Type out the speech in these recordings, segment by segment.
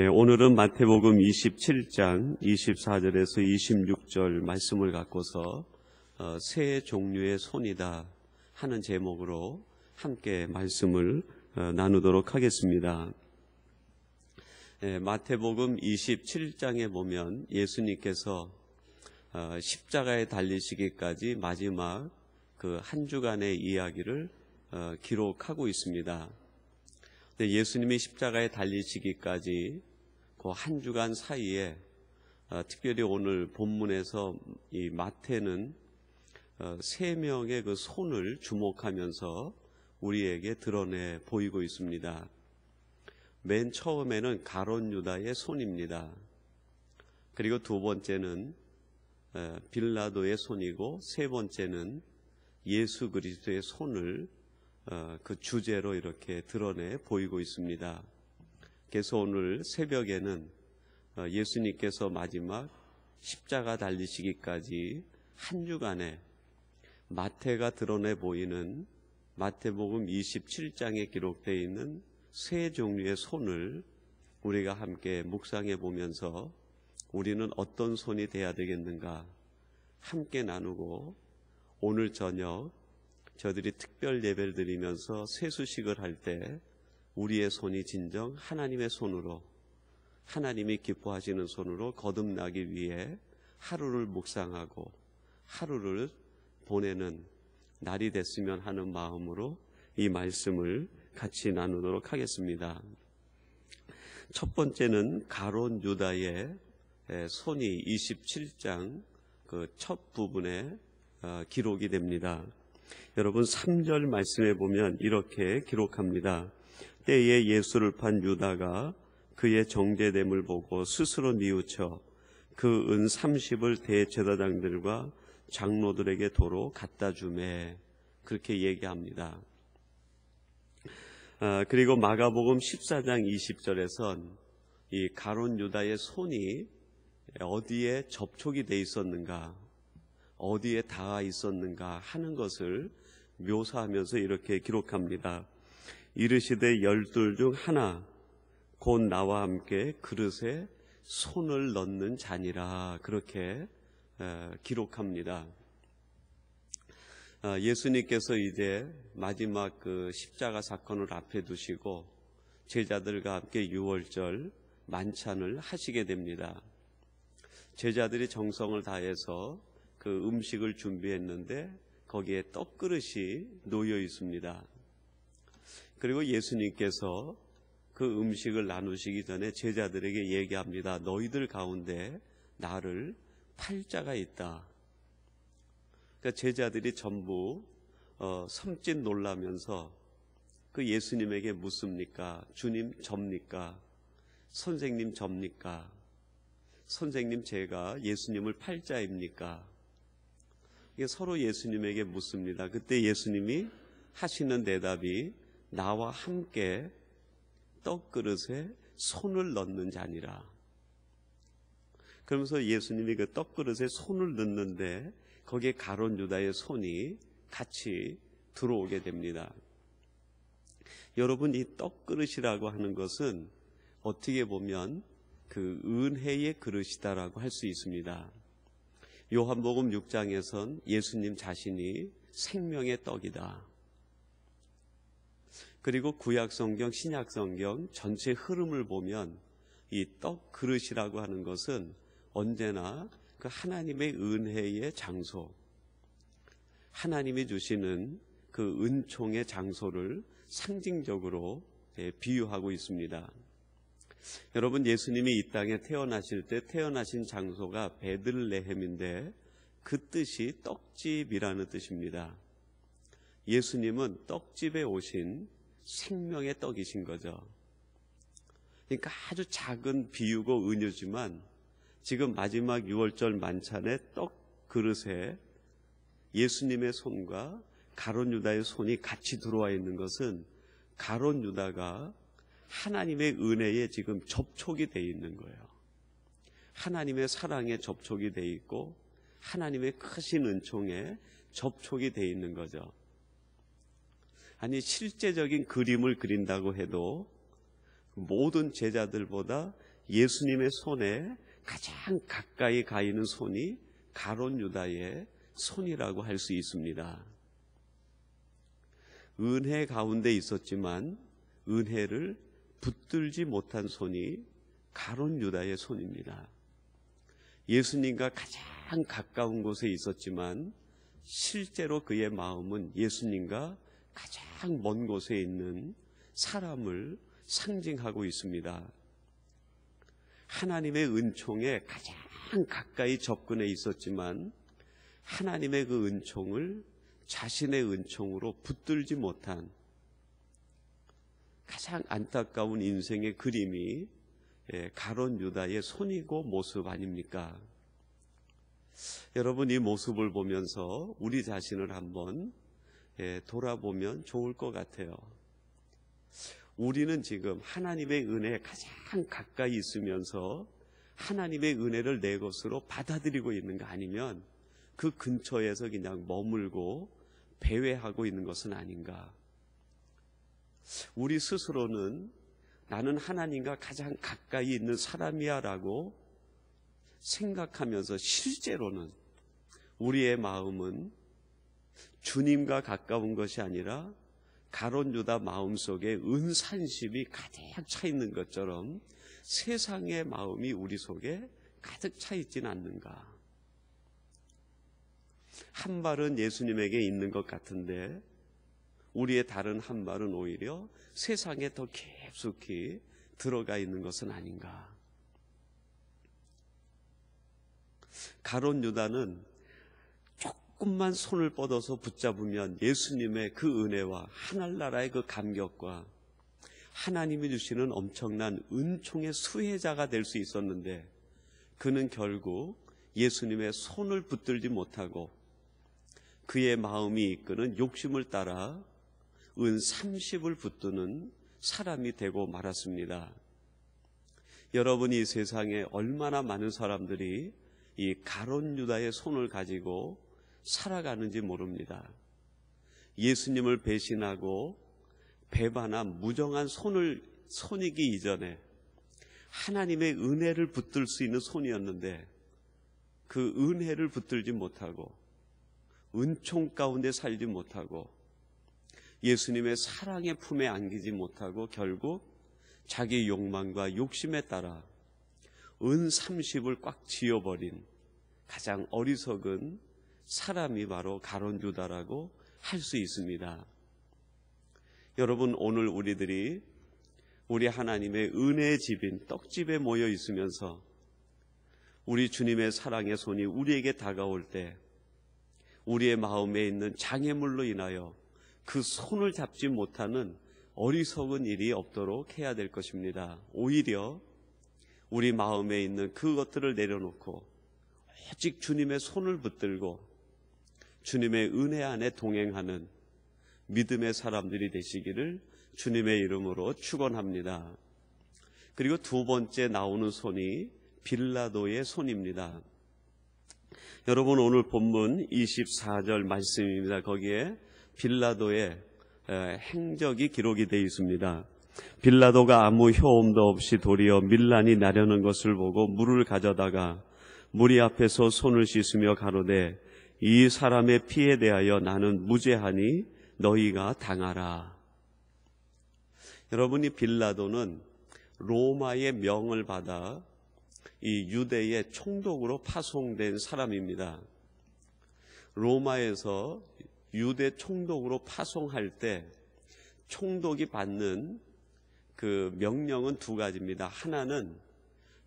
오늘은 마태복음 27장 24절에서 26절 말씀을 갖고서 세 종류의 손이다 하는 제목으로 함께 말씀을 나누도록 하겠습니다. 마태복음 27장에 보면 예수님께서 십자가에 달리시기까지 마지막 그 한 주간의 이야기를 기록하고 있습니다. 예수님이 십자가에 달리시기까지 그 한 주간 사이에 특별히 오늘 본문에서 이 마태는 세 명의 그 손을 주목하면서 우리에게 드러내 보이고 있습니다. 맨 처음에는 가룟 유다의 손입니다. 그리고 두 번째는 빌라도의 손이고 세 번째는 예수 그리스도의 손을 그 주제로 이렇게 드러내 보이고 있습니다. 그래서 오늘 새벽에는 예수님께서 마지막 십자가 달리시기까지 한 주간에 마태가 드러내 보이는 마태복음 27장에 기록되어 있는 세 종류의 손을 우리가 함께 묵상해 보면서 우리는 어떤 손이 돼야 되겠는가 함께 나누고, 오늘 저녁 저들이 특별 예배를 드리면서 세수식을 할 때 우리의 손이 진정 하나님의 손으로, 하나님이 기뻐하시는 손으로 거듭나기 위해 하루를 묵상하고 하루를 보내는 날이 됐으면 하는 마음으로 이 말씀을 같이 나누도록 하겠습니다. 첫 번째는 가룟 유다의 손이 27장 그 첫 부분에 기록이 됩니다. 여러분 3절 말씀에 보면 이렇게 기록합니다. 때에 예수를 판 유다가 그의 정죄됨을 보고 스스로 뉘우쳐 그 은 30을 대제사장들과 장로들에게 도로 갖다 주매, 그렇게 얘기합니다. 그리고 마가복음 14장 20절에선 이 가룟 유다의 손이 어디에 접촉이 돼 있었는가, 어디에 닿아 있었는가 하는 것을 묘사하면서 이렇게 기록합니다. 이르시되 12 중 하나 곧 나와 함께 그릇에 손을 넣는 자니라, 그렇게 기록합니다. 예수님께서 이제 마지막 그 십자가 사건을 앞에 두시고 제자들과 함께 유월절 만찬을 하시게 됩니다. 제자들이 정성을 다해서 그 음식을 준비했는데 거기에 떡그릇이 놓여 있습니다. 그리고 예수님께서 그 음식을 나누시기 전에 제자들에게 얘기합니다. 너희들 가운데 나를 팔 자가 있다. 그러니까 제자들이 전부 섬짓 놀라면서 그 예수님에게 묻습니까? 주님 접니까? 선생님 접니까? 선생님 제가 예수님을 팔 자입니까? 이게 서로 예수님에게 묻습니다. 그때 예수님이 하시는 대답이 나와 함께 떡그릇에 손을 넣는 자니라. 그러면서 예수님이 그 떡그릇에 손을 넣는데 거기에 가룟 유다의 손이 같이 들어오게 됩니다. 여러분, 이 떡그릇이라고 하는 것은 어떻게 보면 그 은혜의 그릇이다라고 할 수 있습니다. 요한복음 6장에선 예수님 자신이 생명의 떡이다. 그리고 구약성경, 신약성경 전체 흐름을 보면 이 떡 그릇이라고 하는 것은 언제나 그 하나님의 은혜의 장소, 하나님이 주시는 그 은총의 장소를 상징적으로 비유하고 있습니다. 여러분, 예수님이 이 땅에 태어나실 때 태어나신 장소가 베들레헴인데 그 뜻이 떡집이라는 뜻입니다. 예수님은 떡집에 오신 생명의 떡이신 거죠. 그러니까 아주 작은 비유고 은유지만 지금 마지막 6월절 만찬의 떡 그릇에 예수님의 손과 가룟 유다의 손이 같이 들어와 있는 것은 가룟 유다가 하나님의 은혜에 지금 접촉이 되어 있는 거예요. 하나님의 사랑에 접촉이 되어 있고 하나님의 크신 은총에 접촉이 되어 있는 거죠. 아니, 실제적인 그림을 그린다고 해도 모든 제자들보다 예수님의 손에 가장 가까이 가 있는 손이 가룟 유다의 손이라고 할 수 있습니다. 은혜 가운데 있었지만 은혜를 붙들지 못한 손이 가룟 유다의 손입니다. 예수님과 가장 가까운 곳에 있었지만 실제로 그의 마음은 예수님과 가장 먼 곳에 있는 사람을 상징하고 있습니다. 하나님의 은총에 가장 가까이 접근해 있었지만 하나님의 그 은총을 자신의 은총으로 붙들지 못한 가장 안타까운 인생의 그림이 가룟 유다의 손이고 모습 아닙니까? 여러분, 이 모습을 보면서 우리 자신을 한번 돌아보면 좋을 것 같아요. 우리는 지금 하나님의 은혜에 가장 가까이 있으면서 하나님의 은혜를 내 것으로 받아들이고 있는 거 아니면 그 근처에서 그냥 머물고 배회하고 있는 것은 아닌가? 우리 스스로는 나는 하나님과 가장 가까이 있는 사람이야 라고 생각하면서 실제로는 우리의 마음은 주님과 가까운 것이 아니라 가룟 유다 마음속에 은산심이 가득 차 있는 것처럼 세상의 마음이 우리 속에 가득 차 있지는 않는가? 한 발은 예수님에게 있는 것 같은데 우리의 다른 한 발은 오히려 세상에 더 깊숙이 들어가 있는 것은 아닌가? 가룟 유다는 조금만 손을 뻗어서 붙잡으면 예수님의 그 은혜와 하늘나라의 그 감격과 하나님이 주시는 엄청난 은총의 수혜자가 될 수 있었는데 그는 결국 예수님의 손을 붙들지 못하고 그의 마음이 이끄는 욕심을 따라 은 30을 붙드는 사람이 되고 말았습니다. 여러분이 이 세상에 얼마나 많은 사람들이 이 가룟 유다의 손을 가지고 살아가는지 모릅니다. 예수님을 배신하고 배반한 무정한 손이기 이전에 하나님의 은혜를 붙들 수 있는 손이었는데 그 은혜를 붙들지 못하고 은총 가운데 살지 못하고 예수님의 사랑의 품에 안기지 못하고 결국 자기 욕망과 욕심에 따라 은 30을 꽉 쥐어버린 가장 어리석은 사람이 바로 가룟 유다라고 할 수 있습니다. 여러분, 오늘 우리들이 우리 하나님의 은혜의 집인 떡집에 모여 있으면서 우리 주님의 사랑의 손이 우리에게 다가올 때 우리의 마음에 있는 장애물로 인하여 그 손을 잡지 못하는 어리석은 일이 없도록 해야 될 것입니다. 오히려 우리 마음에 있는 그것들을 내려놓고 오직 주님의 손을 붙들고 주님의 은혜 안에 동행하는 믿음의 사람들이 되시기를 주님의 이름으로 축원합니다. 그리고 두 번째 나오는 손이 빌라도의 손입니다. 여러분, 오늘 본문 24절 말씀입니다. 거기에 빌라도의 행적이 기록이 되어 있습니다. 빌라도가 아무 효험도 없이 도리어 밀란이 나려는 것을 보고 물을 가져다가 무리 앞에서 손을 씻으며 가로되 이 사람의 피에 대하여 나는 무죄하니 너희가 당하라. 여러분이 빌라도는 로마의 명을 받아 이 유대의 총독으로 파송된 사람입니다. 로마에서 유대 총독으로 파송할 때 총독이 받는 그 명령은 두 가지입니다. 하나는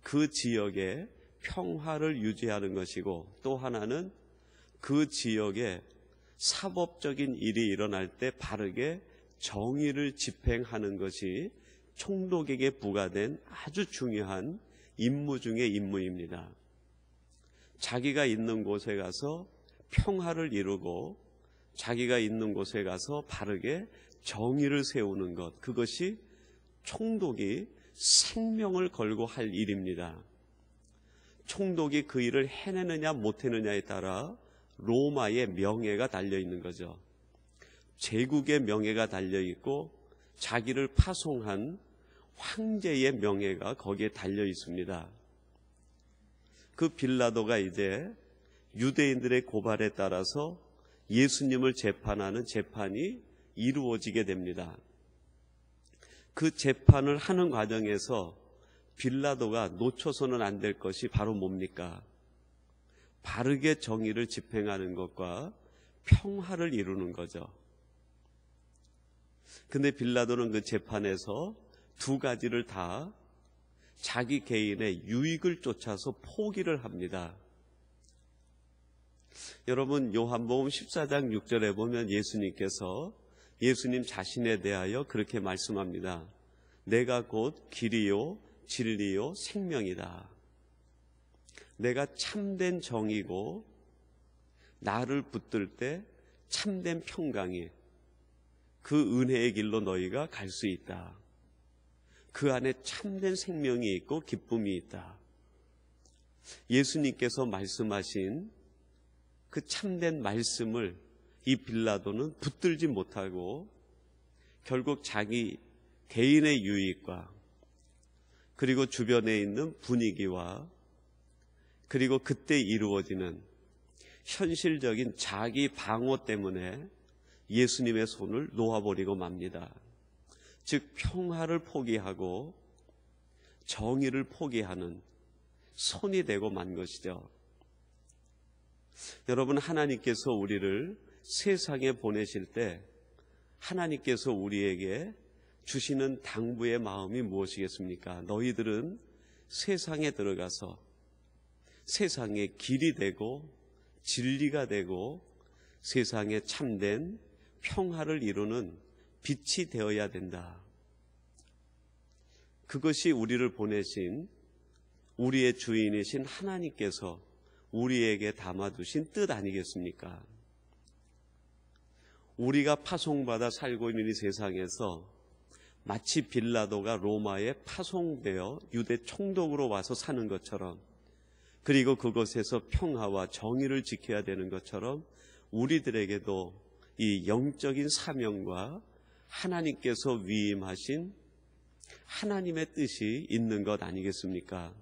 그 지역의 평화를 유지하는 것이고 또 하나는 그 지역에 사법적인 일이 일어날 때 바르게 정의를 집행하는 것이 총독에게 부과된 아주 중요한 임무 중의 임무입니다. 자기가 있는 곳에 가서 평화를 이루고 자기가 있는 곳에 가서 바르게 정의를 세우는 것, 그것이 총독이 생명을 걸고 할 일입니다. 총독이 그 일을 해내느냐 못해내느냐에 따라 로마의 명예가 달려있는 거죠. 제국의 명예가 달려있고 자기를 파송한 황제의 명예가 거기에 달려 있습니다. 그 빌라도가 이제 유대인들의 고발에 따라서 예수님을 재판하는 재판이 이루어지게 됩니다. 그 재판을 하는 과정에서 빌라도가 놓쳐서는 안 될 것이 바로 뭡니까? 바르게 정의를 집행하는 것과 평화를 이루는 거죠. 근데 빌라도는 그 재판에서 두 가지를 다 자기 개인의 유익을 쫓아서 포기를 합니다. 여러분, 요한복음 14장 6절에 보면 예수님 자신에 대하여 그렇게 말씀합니다. 내가 곧 길이요 진리요 생명이다. 내가 참된 정이고 나를 붙들 때 참된 평강이 그 은혜의 길로 너희가 갈 수 있다. 그 안에 참된 생명이 있고 기쁨이 있다. 예수님께서 말씀하신 그 참된 말씀을 이 빌라도는 붙들지 못하고 결국 자기 개인의 유익과 그리고 주변에 있는 분위기와 그리고 그때 이루어지는 현실적인 자기 방어 때문에 예수님의 손을 놓아버리고 맙니다. 즉 평화를 포기하고 정의를 포기하는 손이 되고 만 것이죠. 여러분, 하나님께서 우리를 세상에 보내실 때 하나님께서 우리에게 주시는 당부의 마음이 무엇이겠습니까? 너희들은 세상에 들어가서 세상의 길이 되고 진리가 되고 세상에 참된 평화를 이루는 빛이 되어야 된다. 그것이 우리를 보내신 우리의 주인이신 하나님께서 우리에게 담아두신 뜻 아니겠습니까? 우리가 파송받아 살고 있는 이 세상에서 마치 빌라도가 로마에 파송되어 유대 총독으로 와서 사는 것처럼, 그리고 그곳에서 평화와 정의를 지켜야 되는 것처럼 우리들에게도 이 영적인 사명과 하나님께서 위임하신 하나님의 뜻이 있는 것 아니겠습니까?